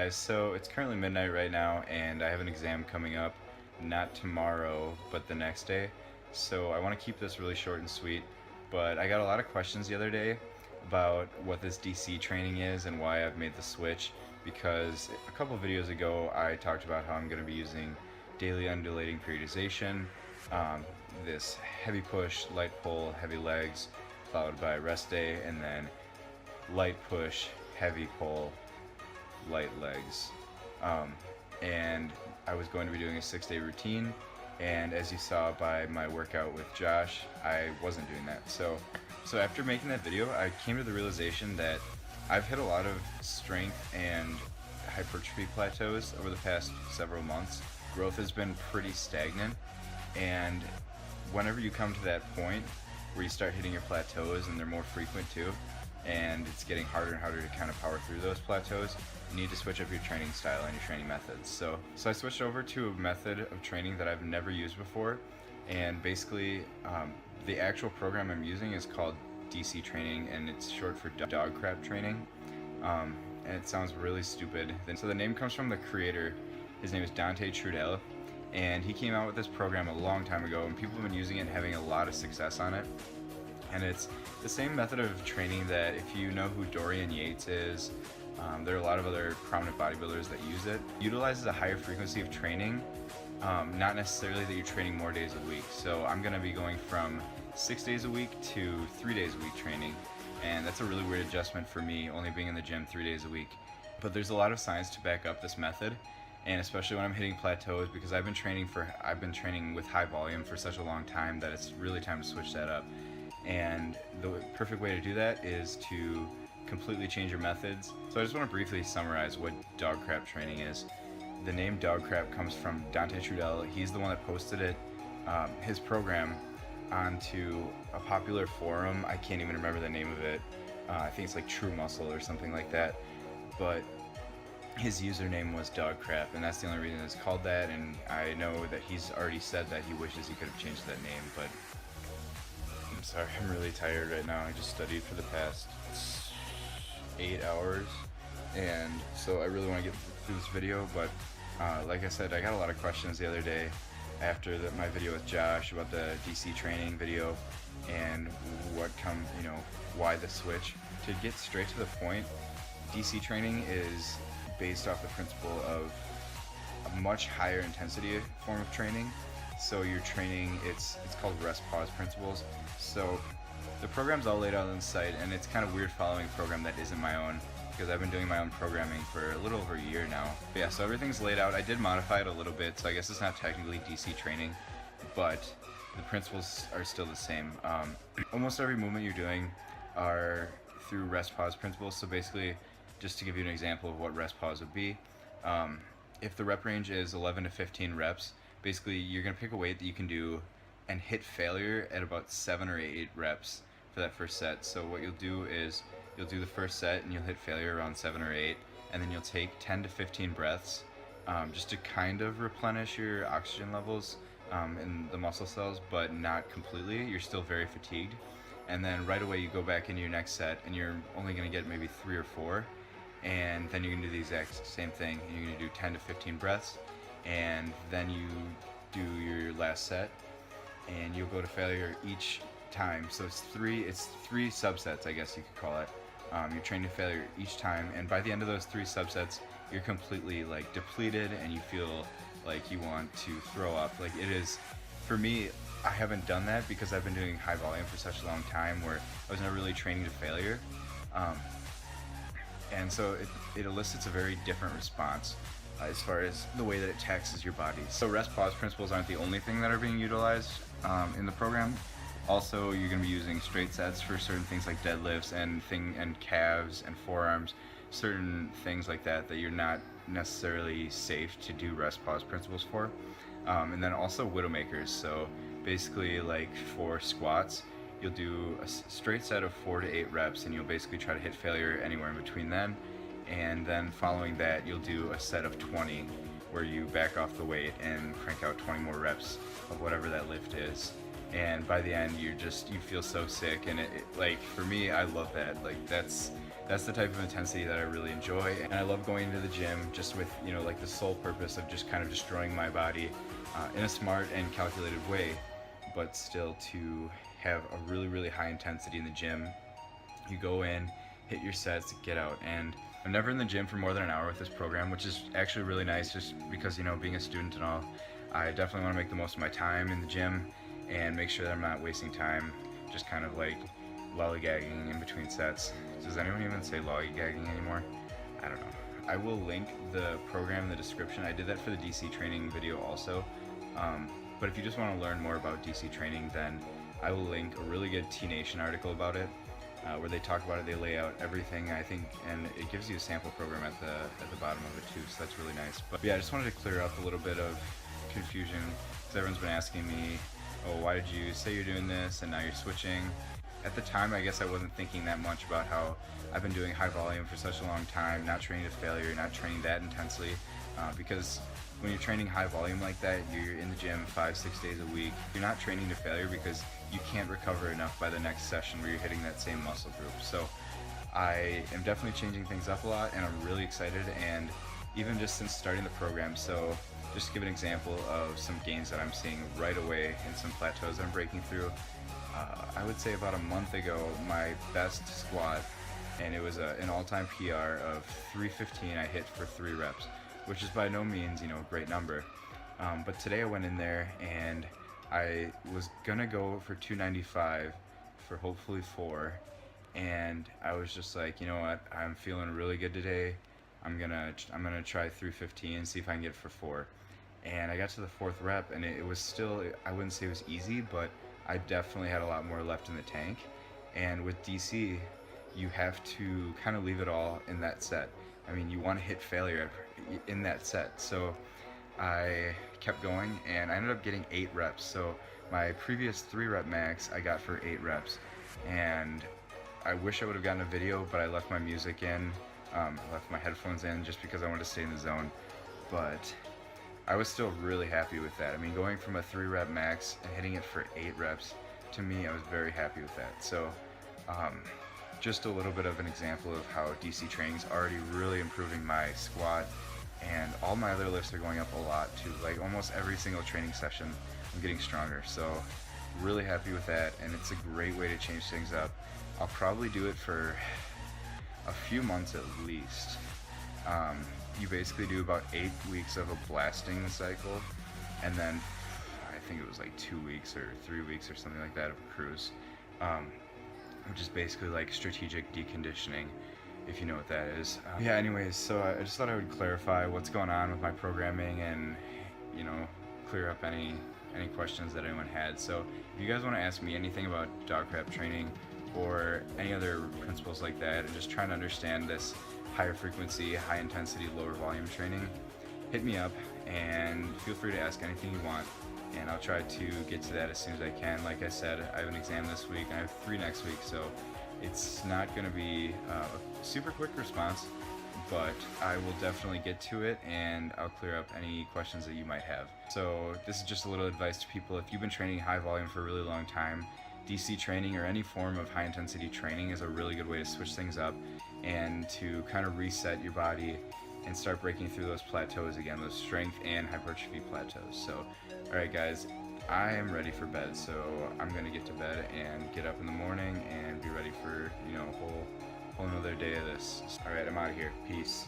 guys, so it's currently midnight right now and I have an exam coming up, not tomorrow but the next day, so I want to keep this really short and sweet. But I got a lot of questions the other day about what this DC training is and why I've made the switch, because a couple videos ago I talked about how I'm going to be using daily undulating periodization, this heavy push, light pull, heavy legs, followed by rest day, and then light push, heavy pull, light legs. And I was going to be doing a 6-day routine, and as you saw by my workout with Josh, I wasn't doing that. So after making that video, I came to the realization that I've hit a lot of strength and hypertrophy plateaus over the past several months. Growth has been pretty stagnant, and whenever you come to that point where you start hitting your plateaus, and they're more frequent too, and it's getting harder and harder to kind of power through those plateaus, you need to switch up your training style and your training methods. So I switched over to a method of training that I've never used before, and basically the actual program I'm using is called DC training, and it's short for Doggcrapp training, and it sounds really stupid. So the name comes from the creator. His name is Trudel, and he came out with this program a long time ago, and people have been using it and having a lot of success on it. And it's the same method of training that, if you know who Dorian Yates is, there are a lot of other prominent bodybuilders that use it. It utilizes a higher frequency of training, not necessarily that you're training more days a week. So I'm going to be going from 6 days a week to 3 days a week training, and that's a really weird adjustment for me, only being in the gym 3 days a week. But there's a lot of science to back up this method, and especially when I'm hitting plateaus, because I've been training with high volume for such a long time that it's really time to switch that up. And the perfect way to do that is to completely change your methods. So I just want to briefly summarize what Doggcrapp training is. The name Doggcrapp comes from Dante Trudel. He's the one that posted it, his program, onto a popular forum. I can't even remember the name of it. I think it's like True Muscle or something like that. But his username was Doggcrapp, and that's the only reason it's called that. And I know that he's already said that he wishes he could have changed that name, but I'm sorry, I'm really tired right now. I just studied for the past 8 hours, and so I really want to get through this video. But like I said, I got a lot of questions the other day after my video with Josh about the DC training video, and why the switch. To get straight to the point, DC training is based off the principle of a much higher intensity form of training. So you're training, it's called rest pause principles. So the program's all laid out on the site, and it's kind of weird following a program that isn't my own, because I've been doing my own programming for a little over a year now. But yeah, so everything's laid out. I did modify it a little bit, so I guess it's not technically DC training, but the principles are still the same. Almost every movement you're doing are through rest pause principles. So basically, just to give you an example of what rest pause would be, if the rep range is 11 to 15 reps, basically you're going to pick a weight that you can do and hit failure at about 7 or 8 reps for that first set. So what you'll do is you'll do the first set and you'll hit failure around 7 or 8, and then you'll take 10 to 15 breaths just to kind of replenish your oxygen levels in the muscle cells, but not completely. You're still very fatigued. And then right away you go back into your next set, and you're only going to get maybe 3 or 4, and then you're going to do the exact same thing. You're going to do 10 to 15 breaths, and then you do your last set, and you'll go to failure each time. So it's three subsets, I guess you could call it. You're training to failure each time, and by the end of those 3 subsets, you're completely like depleted, and you feel like you want to throw up. Like, it is, for me, I haven't done that because I've been doing high volume for such a long time where I was never really training to failure. And so it elicits a very different response as far as the way that it taxes your body. So rest pause principles aren't the only thing that are being utilized in the program. Also, you're going to be using straight sets for certain things like deadlifts and calves and forearms, certain things like that you're not necessarily safe to do rest pause principles for. And then also widowmakers. So basically, like for squats, you'll do a straight set of 4 to 8 reps, and you'll basically try to hit failure anywhere in between them. And then following that, you'll do a set of 20 where you back off the weight and crank out 20 more reps of whatever that lift is. And by the end, you feel so sick, and it like, for me, I love that. Like, that's That's the type of intensity that I really enjoy, and I love going into the gym just with, you know, like the sole purpose of just kind of destroying my body in a smart and calculated way, but still to have a really high intensity in the gym. You go in, hit your sets, get out. And I'm never in the gym for more than an hour with this program, which is actually really nice just because, you know, being a student and all, I definitely want to make the most of my time in the gym and make sure that I'm not wasting time just kind of like lollygagging in between sets. Does anyone even say lollygagging anymore? I don't know. I will link the program in the description. I did that for the DC training video also. But if you just want to learn more about DC training, then I will link a really good T-Nation article about it, where they talk about it. They lay out everything, I think, and it gives you a sample program at the bottom of it too, so that's really nice. But yeah, I just wanted to clear up a little bit of confusion, because everyone's been asking me, oh, why did you say you're doing this and now you're switching? At the time, I guess I wasn't thinking that much about how I've been doing high volume for such a long time, not training to failure, not training that intensely, because when you're training high volume like that, you're in the gym 5-6 days a week. You're not training to failure because you can't recover enough by the next session where you're hitting that same muscle group. So I am definitely changing things up a lot, and I'm really excited, and even just since starting the program. So just to give an example of some gains that I'm seeing right away and some plateaus that I'm breaking through. I would say about a month ago, my best squat, and it was an all-time PR of 315 I hit for 3 reps, which is by no means, you know, a great number. But today I went in there and I was gonna go for 295 for hopefully 4, and I was just like, you know what, I'm feeling really good today. I'm gonna try 315 and see if I can get it for 4. And I got to the 4th rep, and it was still, I wouldn't say it was easy, but I definitely had a lot more left in the tank. And with DC, you have to kind of leave it all in that set. I mean, you want to hit failure in that set. So I kept going, and I ended up getting 8 reps. So my previous 3 rep max I got for 8 reps. And I wish I would have gotten a video, but I left my music in, I left my headphones in just because I wanted to stay in the zone. But I was still really happy with that. I mean, going from a 3 rep max and hitting it for 8 reps, to me, I was very happy with that. So just a little bit of an example of how DC training is already really improving my squat, and all my other lifts are going up a lot too. Like almost every single training session, I'm getting stronger. So really happy with that, and it's a great way to change things up. I'll probably do it for a few months at least. You basically do about 8 weeks of a blasting cycle, and then I think it was like 2 weeks or 3 weeks or something like that of a cruise, which is basically like strategic deconditioning, if you know what that is. Yeah, anyways, so I just thought I would clarify what's going on with my programming and, you know, clear up any questions that anyone had. So if you guys want to ask me anything about Doggcrapp training or any other principles like that, and just trying to understand this higher frequency, high intensity, lower volume training, hit me up and feel free to ask anything you want, and I'll try to get to that as soon as I can. Like I said, I have an exam this week and I have 3 next week, so it's not going to be a super quick response, but I will definitely get to it, and I'll clear up any questions that you might have. So this is just a little advice to people. If you've been training high volume for a really long time, DC training or any form of high intensity training is a really good way to switch things up and to kind of reset your body and start breaking through those plateaus again, those strength and hypertrophy plateaus. So, alright guys, I am ready for bed, so I'm gonna get to bed and get up in the morning and be ready for, you know, a whole another day of this. Alright, I'm out of here. Peace.